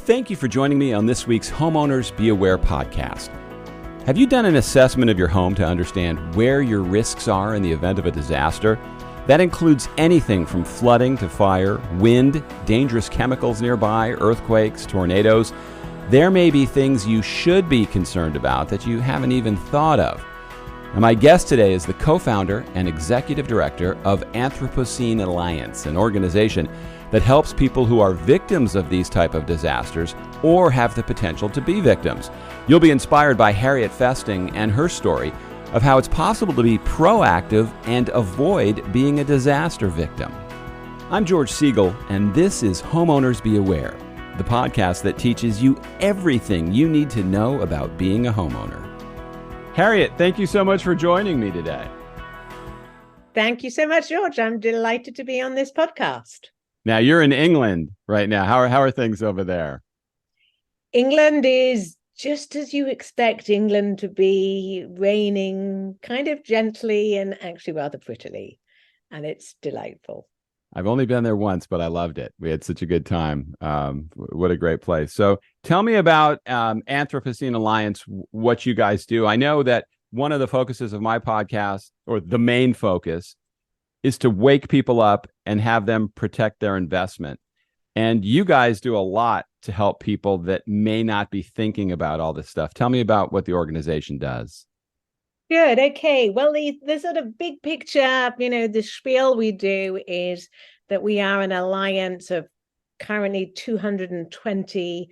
Thank you for joining me on this week's Homeowners Be Aware podcast. Have you done an assessment of your home to understand where your risks are in the event of a disaster? That includes anything from flooding to fire, wind, dangerous chemicals nearby, earthquakes, tornadoes. There may be things you should be concerned about that you haven't even thought of. Now, my guest today is the co-founder and executive director of Anthropocene Alliance, an organization that helps people who are victims of these type of disasters or have the potential to be victims. You'll be inspired by Harriet Festing and her story of how it's possible to be proactive and avoid being a disaster victim. I'm George Siegel, and this is Homeowners Be Aware, the podcast that teaches you everything you need to know about being a homeowner. Harriet, thank you so much for joining me today. Thank you so much, George. I'm delighted to be on this podcast. Now, you're in England right now. How are things over there? England is just as you expect England to be, raining kind of gently and actually rather prettily. And it's delightful. I've only been there once, but I loved it. We had such a good time. What a great place. So tell me about Anthropocene Alliance, what you guys do. I know that one of the focuses of my podcast, or the main focus, is to wake people up and have them protect their investment. And you guys do a lot to help people that may not be thinking about all this stuff. Tell me about what the organization does. Good. Okay. Well, the sort of big picture, the spiel we do is that we are an alliance of currently 220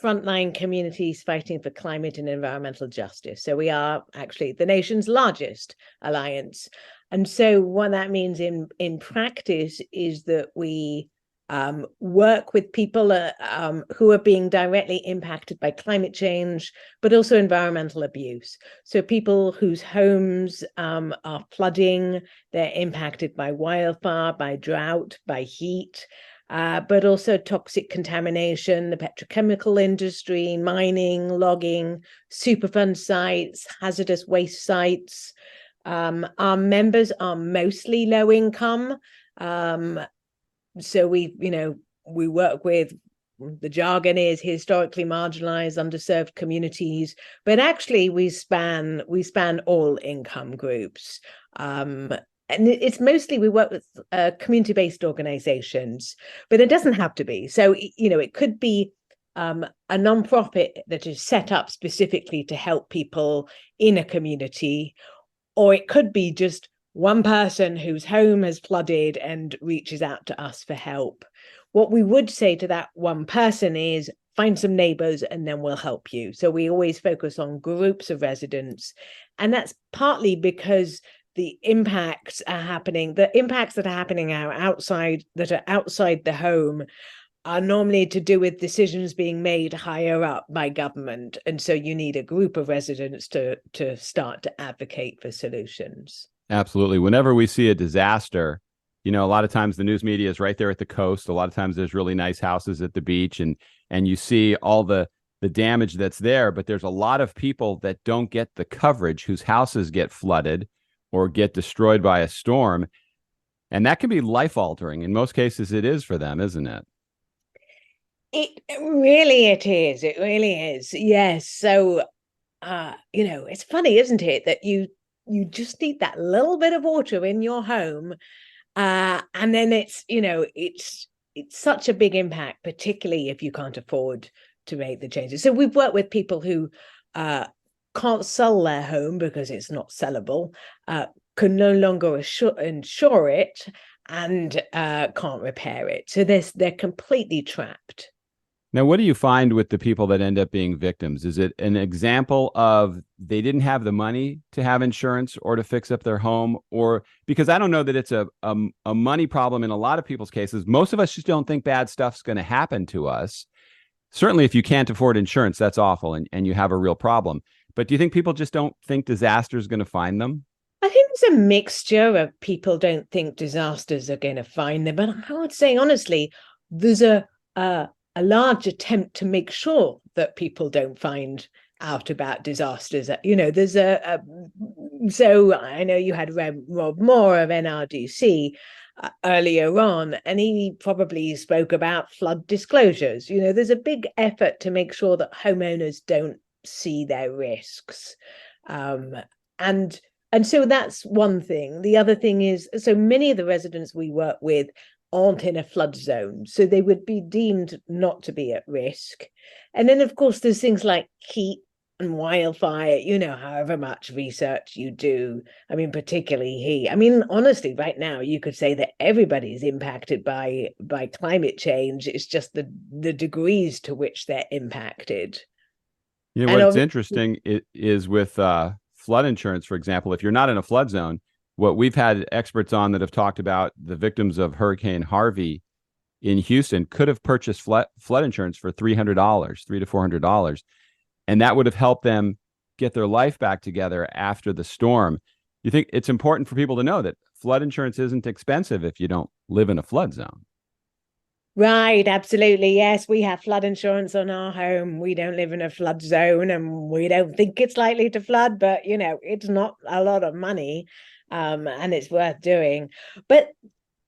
frontline communities fighting for climate and environmental justice. So we are actually the nation's largest alliance. And so what that means in practice is that we work with people who are being directly impacted by climate change, but also environmental abuse. So people whose homes are flooding, they're impacted by wildfire, by drought, by heat, but also toxic contamination, the petrochemical industry, mining, logging, Superfund sites, hazardous waste sites. Our members are mostly low income. So we work with, the jargon is historically marginalized, underserved communities, but actually we span all income groups. And it's mostly, we work with community-based organizations, but it doesn't have to be. So, it could be a nonprofit that is set up specifically to help people in a community, or it could be just one person whose home has flooded and reaches out to us for help. What we would say to that one person is find some neighbors and then we'll help you. So we always focus on groups of residents. And that's partly because the impacts that are happening outside the home are normally to do with decisions being made higher up by government. And so you need a group of residents to start to advocate for solutions. Absolutely. Whenever we see a disaster, a lot of times the news media is right there at the coast. A lot of times there's really nice houses at the beach and you see all the damage that's there. But there's a lot of people that don't get the coverage, whose houses get flooded or get destroyed by a storm. And that can be life altering. In most cases, it is for them, isn't it? It really is. Yes. So, it's funny, isn't it, that you just need that little bit of water in your home. And then it's such a big impact, particularly if you can't afford to make the changes. So we've worked with people who can't sell their home because it's not sellable, can no longer insure it, and can't repair it. So they're completely trapped. Now, what do you find with the people that end up being victims? Is it an example of they didn't have the money to have insurance or to fix up their home? Or because I don't know that it's a money problem in a lot of people's cases. Most of us just don't think bad stuff's going to happen to us. Certainly, if you can't afford insurance, that's awful and you have a real problem. But do you think people just don't think disaster is going to find them? I think there's a mixture of people don't think disasters are going to find them. But I would say, honestly, there's a large attempt to make sure that people don't find out about disasters. There's so I know you had Rob Moore of NRDC, earlier on, and he probably spoke about flood disclosures. You know, there's a big effort to make sure that homeowners don't see their risks. Um, and and so that's one thing. The other thing is, so many of the residents we work with aren't in a flood zone, so they would be deemed not to be at risk. And then, of course, there's things like heat and wildfire, you know, however much research you do. I mean, particularly heat. I mean, honestly, right now, you could say that everybody's impacted by climate change. It's just the degrees to which they're impacted. You know, And what's interesting is with flood insurance, for example, if you're not in a flood zone, what we've had experts on that have talked about the victims of Hurricane Harvey in Houston could have purchased flood insurance for $300, $300 to $400, and that would have helped them get their life back together after the storm. You think it's important for people to know that flood insurance isn't expensive if you don't live in a flood zone. Right, absolutely. Yes, we have flood insurance on our home. We don't live in a flood zone and we don't think it's likely to flood, but you know, it's not a lot of money, and it's worth doing. But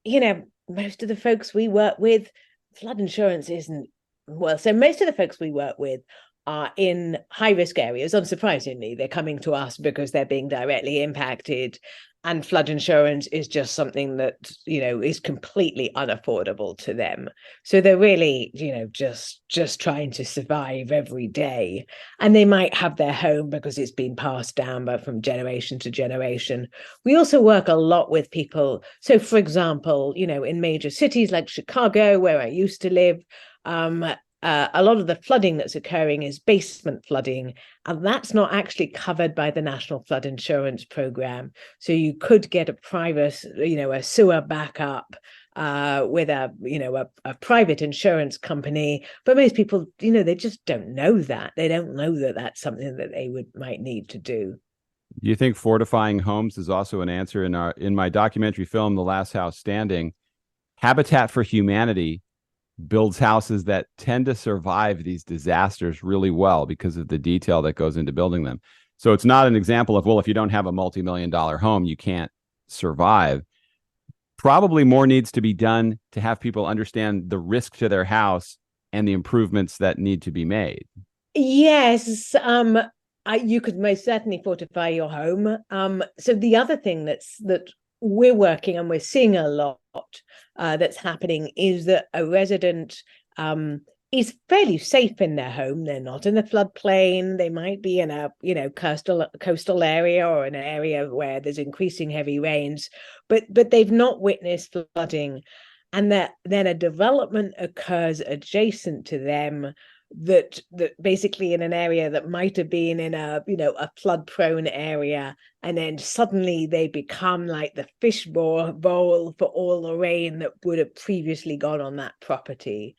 you know, most of the folks we work with, flood insurance isn't well, so most of the folks we work with are in high risk areas. Unsurprisingly, they're coming to us because they're being directly impacted. And flood insurance is just something that, you know, is completely unaffordable to them. So they're really, you know, just trying to survive every day. And they might have their home because it's been passed down but from generation to generation. We also work a lot with people. So, for example, you know, in major cities like Chicago, where I used to live, a lot of the flooding that's occurring is basement flooding, and that's not actually covered by the National Flood Insurance Program. So you could get a private, you know, a sewer backup with a private insurance company, but most people, you know, they just don't know that. They don't know that that's something that they might need to do. Do you think fortifying homes is also an answer? In my documentary film, The Last House Standing, Habitat for Humanity builds houses that tend to survive these disasters really well because of the detail that goes into building them. So it's not an example of, well, if you don't have a multi-million-dollar home, you can't survive. Probably more needs to be done to have people understand the risk to their house and the improvements that need to be made. Yes, you could most certainly fortify your home. So the other thing that we're working and we're seeing a lot that's happening is that a resident is fairly safe in their home. They're not in the floodplain. They might be in a, you know, coastal area or an area where there's increasing heavy rains, but they've not witnessed flooding, and that then a development occurs adjacent to them that basically in an area that might have been in a, you know, a flood prone area, and then suddenly they become like the fish bowl for all the rain that would have previously gone on that property.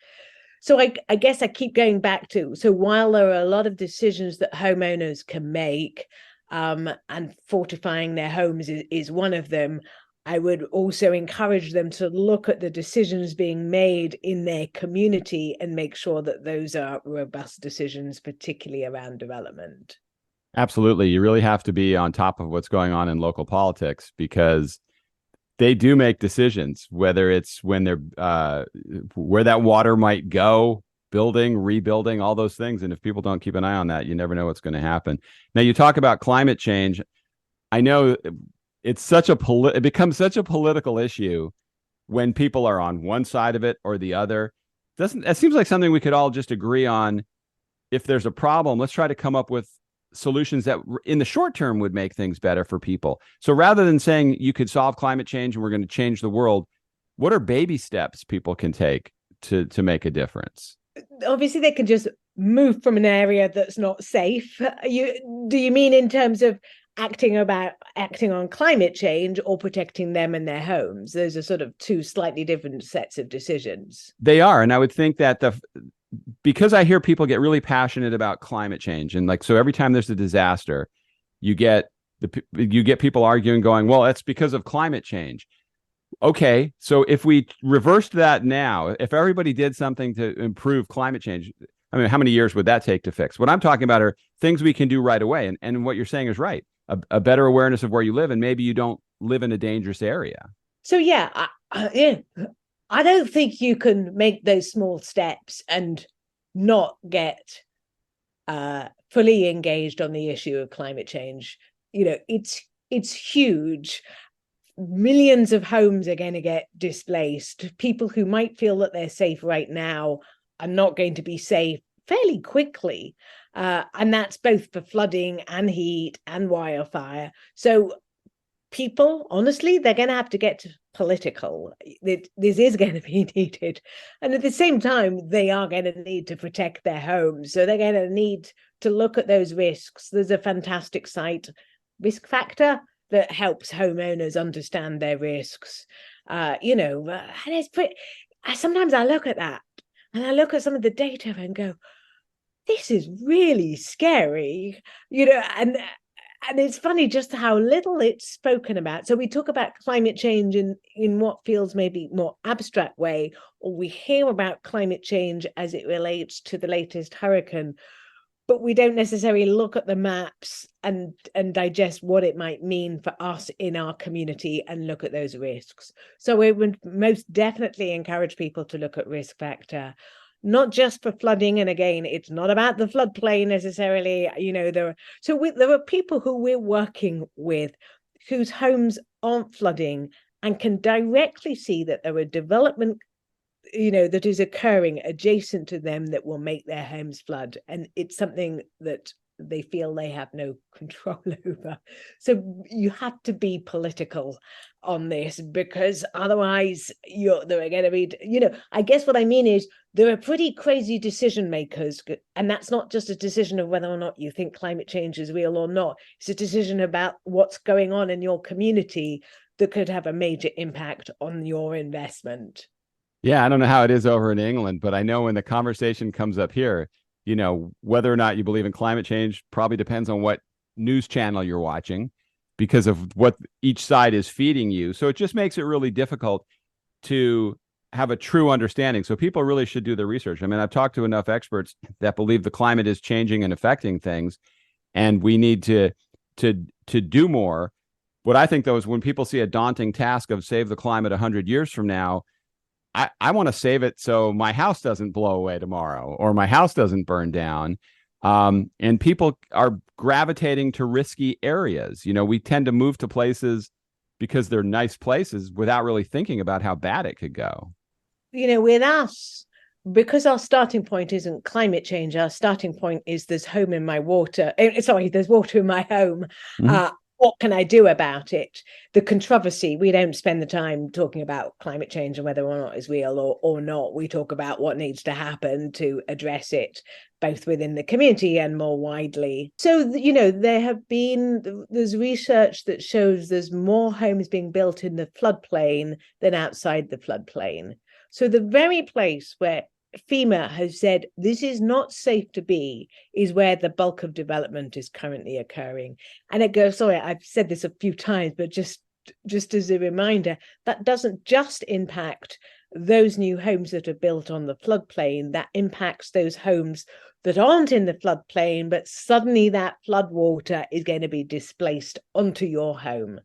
So I guess I keep going back to, so while there are a lot of decisions that homeowners can make, and fortifying their homes is one of them, I would also encourage them to look at the decisions being made in their community and make sure that those are robust decisions, particularly around development. Absolutely. You really have to be on top of what's going on in local politics because they do make decisions, whether it's when they're where that water might go, building, rebuilding, all those things. And if people don't keep an eye on that, you never know what's going to happen. Now, you talk about climate change. I know it becomes such a political issue when people are on one side of it or the other. It seems like something we could all just agree on. If there's a problem, let's try to come up with solutions that in the short term would make things better for people. So rather than saying you could solve climate change and we're going to change the world, what are baby steps people can take to make a difference? Obviously, they can just move from an area that's not safe. Do you mean in terms of acting on climate change or protecting them and their homes? Those are sort of two slightly different sets of decisions. They are. And I would think that because I hear people get really passionate about climate change, and like, so every time there's a disaster, you get people arguing, going, well, that's because of climate change. Okay, so if we reversed that now, if everybody did something to improve climate change, I mean, how many years would that take to fix? What I'm talking about are things we can do right away. And what you're saying is right. A better awareness of where you live, and maybe you don't live in a dangerous area. So yeah, Yeah, I don't think you can make those small steps and not get fully engaged on the issue of climate change. It's huge. Millions of homes are going to get displaced. People who might feel that they're safe right now are not going to be safe fairly quickly. And that's both for flooding and heat and wildfire. So people, honestly, they're going to have to get political. This is going to be needed. And at the same time, they are going to need to protect their homes. So they're going to need to look at those risks. There's a fantastic site, Risk Factor, that helps homeowners understand their risks. And it's pretty, sometimes I look at that and I look at some of the data and go, this is really scary, and it's funny just how little it's spoken about. So we talk about climate change in what feels maybe more abstract way, or we hear about climate change as it relates to the latest hurricane, but we don't necessarily look at the maps and digest what it might mean for us in our community and look at those risks. So we would most definitely encourage people to look at risk factor, not just for flooding. And again, it's not about the floodplain necessarily. There are people who we're working with whose homes aren't flooding and can directly see that there are development that is occurring adjacent to them that will make their homes flood. And it's something that they feel they have no control over. So you have to be political on this, because otherwise there are going to be, I guess what I mean is there are pretty crazy decision makers. And that's not just a decision of whether or not you think climate change is real or not. It's a decision about what's going on in your community that could have a major impact on your investment. Yeah, I don't know how it is over in England, but I know when the conversation comes up here, whether or not you believe in climate change probably depends on what news channel you're watching because of what each side is feeding you. So it just makes it really difficult to have a true understanding. So people really should do the research. I mean, I've talked to enough experts that believe the climate is changing and affecting things, and we need to do more. What I think, though, is when people see a daunting task of save the climate 100 years from now, I want to save it so my house doesn't blow away tomorrow or my house doesn't burn down. And people are gravitating to risky areas. We tend to move to places because they're nice places without really thinking about how bad it could go. With us, because our starting point isn't climate change, our starting point is there's home in my water. There's water in my home. Mm-hmm. What can I do about it? The controversy, we don't spend the time talking about climate change and whether or not it's real or not. We talk about what needs to happen to address it, both within the community and more widely. So, there's research that shows there's more homes being built in the floodplain than outside the floodplain. So the very place where FEMA has said this is not safe to be is where the bulk of development is currently occurring. And it goes, sorry, I've said this a few times, but just as a reminder, that doesn't just impact those new homes that are built on the floodplain, that impacts those homes that aren't in the floodplain, but suddenly that flood water is going to be displaced onto your home.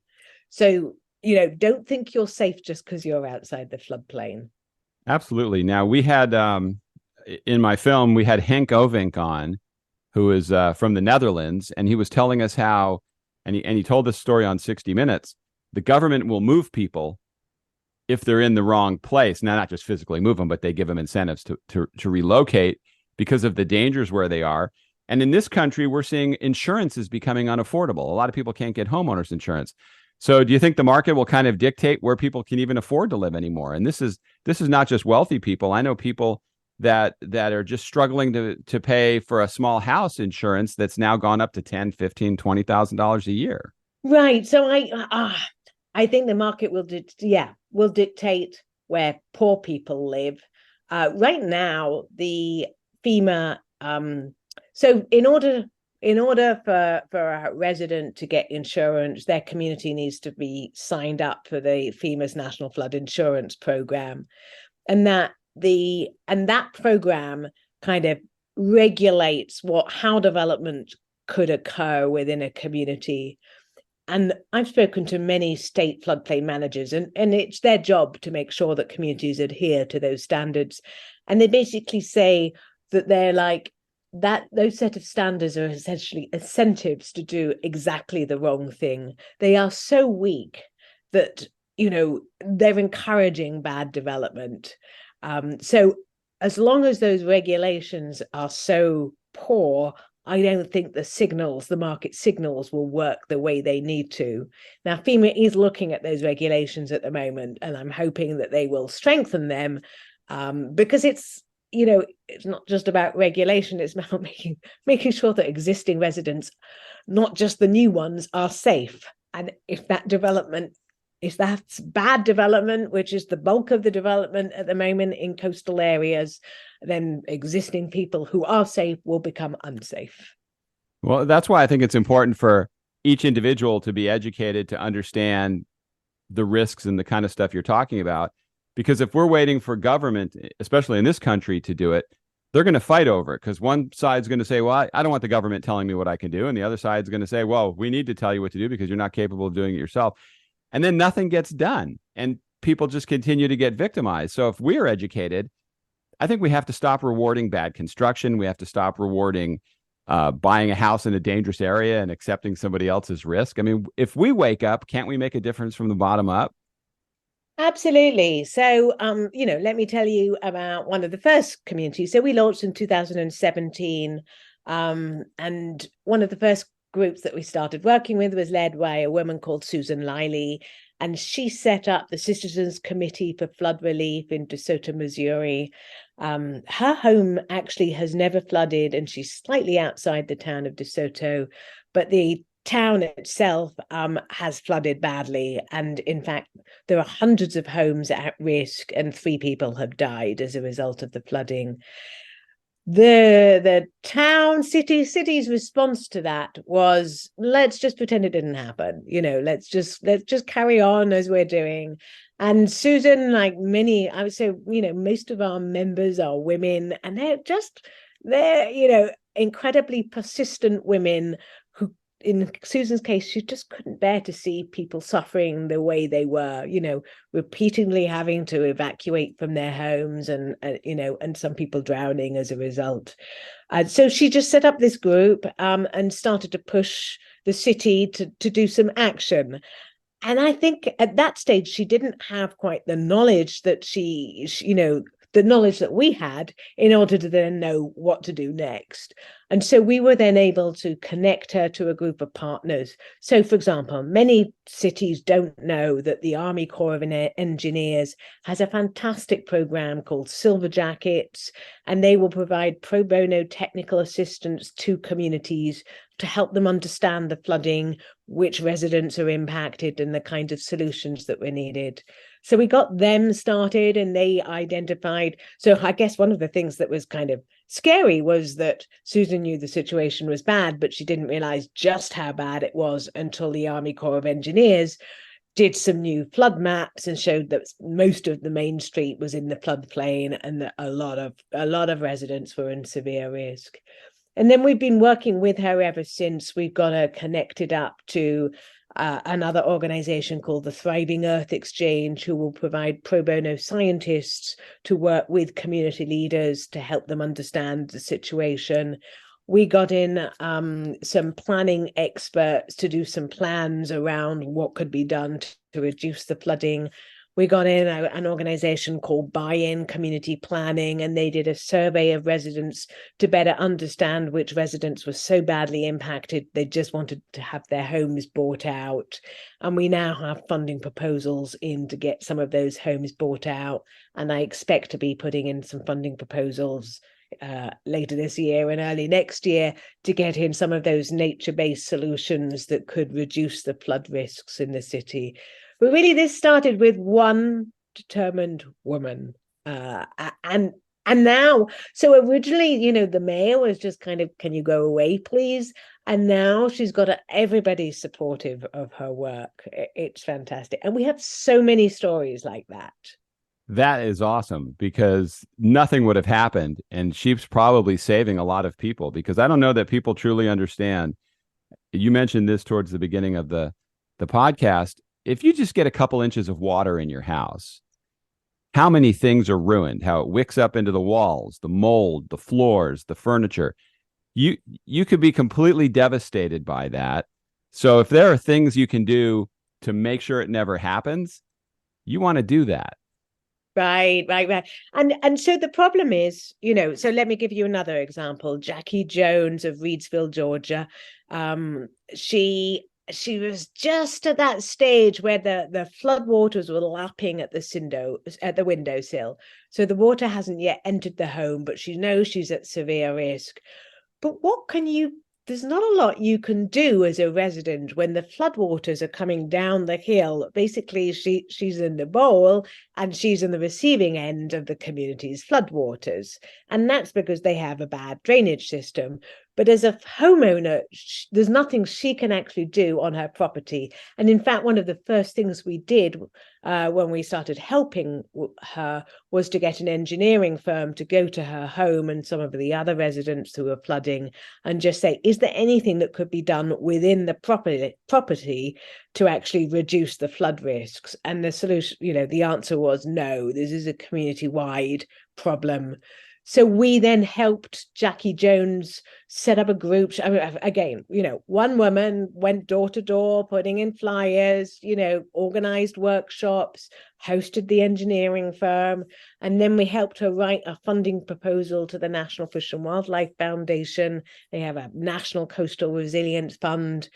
So, don't think you're safe just because you're outside the floodplain. Absolutely. Now, we had, in my film, we had Henk Ovink on, who is from the Netherlands, and he was telling us how, and he told this story on 60 Minutes, the government will move people if they're in the wrong place. Now, not just physically move them, but they give them incentives to relocate because of the dangers where they are. And in this country, we're seeing insurance is becoming unaffordable. A lot of people can't get homeowners insurance. So do you think the market will kind of dictate where people can even afford to live anymore? And this is not just wealthy people. I know people that are just struggling to pay for a small house insurance that's now gone up to $10,000, $15,000, $20,000 a year. Right. So I think the market will dictate where poor people live. Right now, the FEMA. So in order for a resident to get insurance, their community needs to be signed up for the FEMA's National Flood Insurance Program. And that program kind of regulates how development could occur within a community. and I've spoken to many state floodplain managers, and it's their job to make sure that communities adhere to those standards. And they basically say that they're like, that those set of standards are essentially incentives to do exactly the wrong thing. They are so weak that, they're encouraging bad development. So as long as those regulations are so poor, I don't think the market signals will work the way they need to. Now, FEMA is looking at those regulations at the moment, and I'm hoping that they will strengthen them, because it's not just about regulation, it's about making sure that existing residents, not just the new ones, are safe. And if that's bad development, which is the bulk of the development at the moment in coastal areas, then existing people who are safe will become unsafe. Well, that's why I think it's important for each individual to be educated to understand the risks and the kind of stuff you're talking about. Because if we're waiting for government, especially in this country, to do it, they're going to fight over it, because one side's going to say, well, I don't want the government telling me what I can do. And the other side's going to say, well, we need to tell you what to do because you're not capable of doing it yourself. And then nothing gets done and people just continue to get victimized. So if we're educated, I think we have to stop rewarding bad construction. We have to stop rewarding buying a house in a dangerous area and accepting somebody else's risk. I mean, if we wake up, can't we make a difference from the bottom up? Absolutely. So, let me tell you about one of the first communities. So we launched in 2017, and one of the first groups that we started working with was led by a woman called Susan Liley, and she set up the Citizens Committee for Flood Relief in DeSoto, Missouri. Her home actually has never flooded, and she's slightly outside the town of DeSoto, but the town itself has flooded badly. And in fact, there are hundreds of homes at risk, and 3 people have died as a result of the flooding. The city's response to that was, let's just pretend it didn't happen. Let's just carry on as we're doing. And Susan, like many, I would say, most of our members are women, and they're incredibly persistent women who, in Susan's case, she just couldn't bear to see people suffering the way they were, repeatedly having to evacuate from their homes, and some people drowning as a result. So she just set up this group and started to push the city to do some action. And I think at that stage, she didn't have quite the knowledge that the knowledge that we had in order to then know what to do next. And so we were then able to connect her to a group of partners. So, for example, many cities don't know that the Army Corps of Engineers has a fantastic program called Silver Jackets, and they will provide pro bono technical assistance to communities to help them understand the flooding, which residents are impacted, and the kind of solutions that were needed. So we got them started, and they identified. So I guess one of the things that was kind of scary was that Susan knew the situation was bad, but she didn't realize just how bad it was until the Army Corps of Engineers did some new flood maps and showed that most of the main street was in the floodplain, and that a lot of residents were in severe risk. And then we've been working with her ever since. We've got her connected up to another organization called the Thriving Earth Exchange, who will provide pro bono scientists to work with community leaders to help them understand the situation. We got in some planning experts to do some plans around what could be done to reduce the flooding. We got in an organization called Buy-in Community Planning, and they did a survey of residents to better understand which residents were so badly impacted they just wanted to have their homes bought out. And we now have funding proposals in to get some of those homes bought out. And I expect to be putting in some funding proposals later this year and early next year to get in some of those nature-based solutions that could reduce the flood risks in the city. But really, this started with one determined woman, and now. So originally, the mayor was just kind of, "Can you go away, please?" And now she's got everybody supportive of her work. It's fantastic, and we have so many stories like that. That is awesome, because nothing would have happened, and she's probably saving a lot of people, because I don't know that people truly understand. You mentioned this towards the beginning of the the podcast, if you just get a couple inches of water in your house, how many things are ruined, how it wicks up into the walls, the mold, the floors, the furniture. You could be completely devastated by that. So if there are things you can do to make sure it never happens, you want to do that. Right. And so the problem is, so let me give you another example. Jackie Jones of Reidsville, Georgia. She was just at that stage where the floodwaters were lapping at the windowsill. So the water hasn't yet entered the home, but she knows she's at severe risk. But there's not a lot you can do as a resident when the floodwaters are coming down the hill. Basically, she's in the bowl and she's in the receiving end of the community's floodwaters. And that's because they have a bad drainage system. But as a homeowner, there's nothing she can actually do on her property. And in fact, one of the first things we did when we started helping her was to get an engineering firm to go to her home and some of the other residents who were flooding and just say, is there anything that could be done within the property to actually reduce the flood risks? And the solution, the answer was no, this is a community-wide problem. So we then helped Jackie Jones set up a group. I mean, again, one woman went door to door, putting in flyers, organized workshops, hosted the engineering firm. And then we helped her write a funding proposal to the National Fish and Wildlife Foundation. They have a National Coastal Resilience Fund.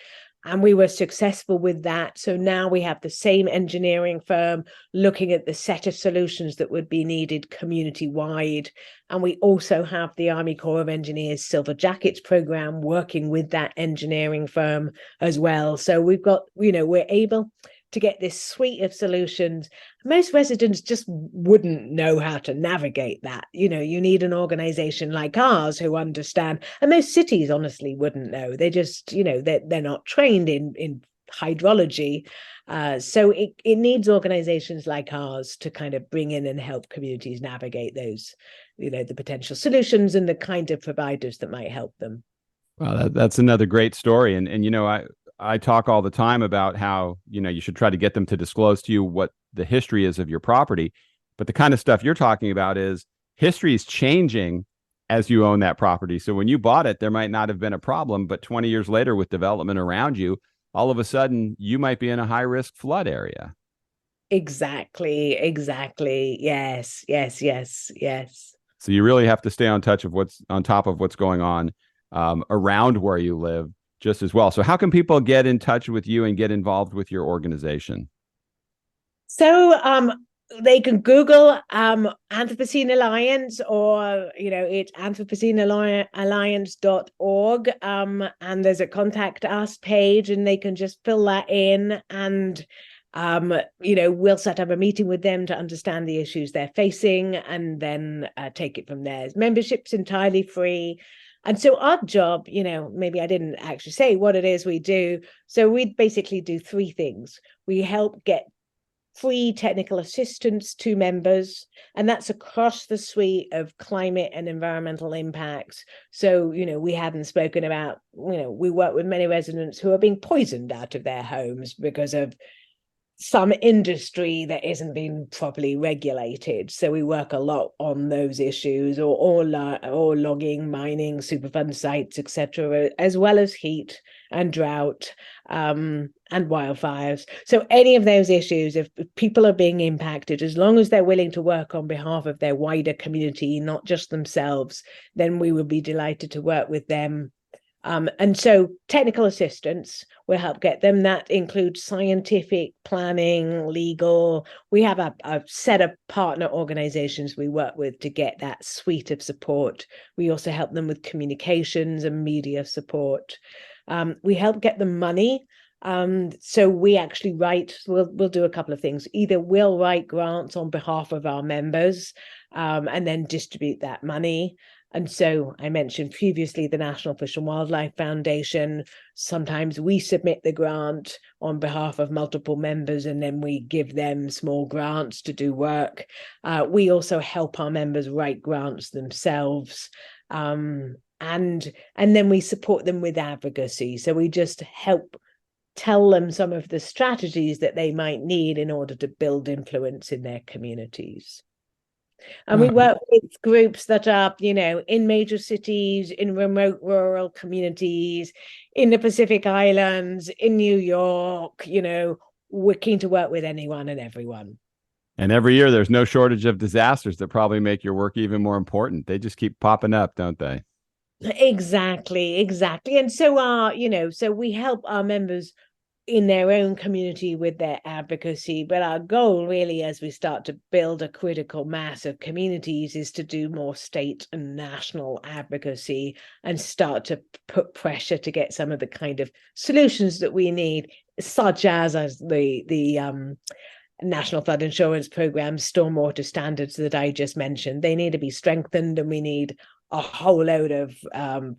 And we were successful with that. So now we have the same engineering firm looking at the set of solutions that would be needed community-wide. And we also have the Army Corps of Engineers Silver Jackets program working with that engineering firm as well. So we've got, we're able to get this suite of solutions. Most residents just wouldn't know how to navigate that. You need an organization like ours who understand, and most cities honestly wouldn't know. They just, they're not trained in hydrology. So it needs organizations like ours to kind of bring in and help communities navigate those, the potential solutions and the kind of providers that might help them. Well, that's another great story. And I talk all the time about how, you should try to get them to disclose to you what the history is of your property. But the kind of stuff you're talking about is history is changing as you own that property. So when you bought it, there might not have been a problem, but 20 years later with development around you, all of a sudden you might be in a high risk flood area. Exactly. Yes. So you really have to stay on top of what's going on around where you live just as well. So how can people get in touch with you and get involved with your organization? So they can Google Anthropocene Alliance, or it's anthropocenealliance.org, and there's a contact us page, and they can just fill that in, and we'll set up a meeting with them to understand the issues they're facing, and then take it from there. Membership's entirely free. And so our job, maybe I didn't actually say what it is we do. So we basically do three things. We help get free technical assistance to members, and that's across the suite of climate and environmental impacts. So, we hadn't spoken about, we work with many residents who are being poisoned out of their homes because of some industry that isn't being properly regulated. So we work a lot on those issues, or logging, mining, Superfund sites, etc., as well as heat and drought and wildfires. So any of those issues, if people are being impacted, as long as they're willing to work on behalf of their wider community, not just themselves, then we would be delighted to work with them. And so technical assistance will help get them. That includes scientific, planning, legal. We have a set of partner organizations we work with to get that suite of support. We also help them with communications and media support. We help get them money. So we actually we'll do a couple of things. Either we'll write grants on behalf of our members and then distribute that money. And so I mentioned previously the National Fish and Wildlife Foundation. Sometimes we submit the grant on behalf of multiple members, and then we give them small grants to do work. We also help our members write grants themselves. And then we support them with advocacy. So we just help tell them some of the strategies that they might need in order to build influence in their communities. And we work with groups that are, in major cities, in remote rural communities, in the Pacific Islands, in New York. We're keen to work with anyone and everyone. And every year there's no shortage of disasters that probably make your work even more important. They just keep popping up, don't they? Exactly. And so we help our members in their own community with their advocacy. But our goal really, as we start to build a critical mass of communities, is to do more state and national advocacy and start to put pressure to get some of the kind of solutions that we need, such as the National Flood Insurance Program, stormwater standards that I just mentioned. They need to be strengthened, and we need a whole load of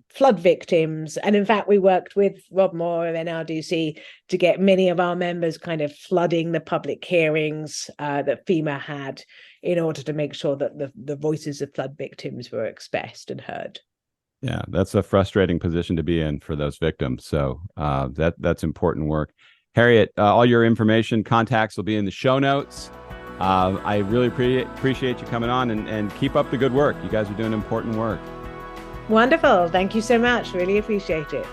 flood victims. And in fact, we worked with Rob Moore of NRDC to get many of our members kind of flooding the public hearings that FEMA had in order to make sure that the voices of flood victims were expressed and heard. Yeah, that's a frustrating position to be in for those victims. So that's important work. Harriet, all your information, contacts will be in the show notes. I really appreciate you coming on, and keep up the good work. You guys are doing important work. Wonderful. Thank you so much. Really appreciate it.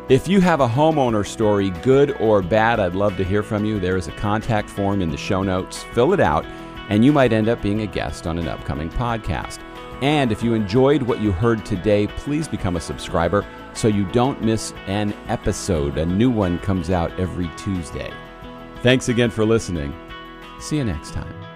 If you have a homeowner story, good or bad, I'd love to hear from you. There is a contact form in the show notes. Fill it out, and you might end up being a guest on an upcoming podcast. And if you enjoyed what you heard today, please become a subscriber so you don't miss an episode. A new one comes out every Tuesday. Thanks again for listening. See you next time.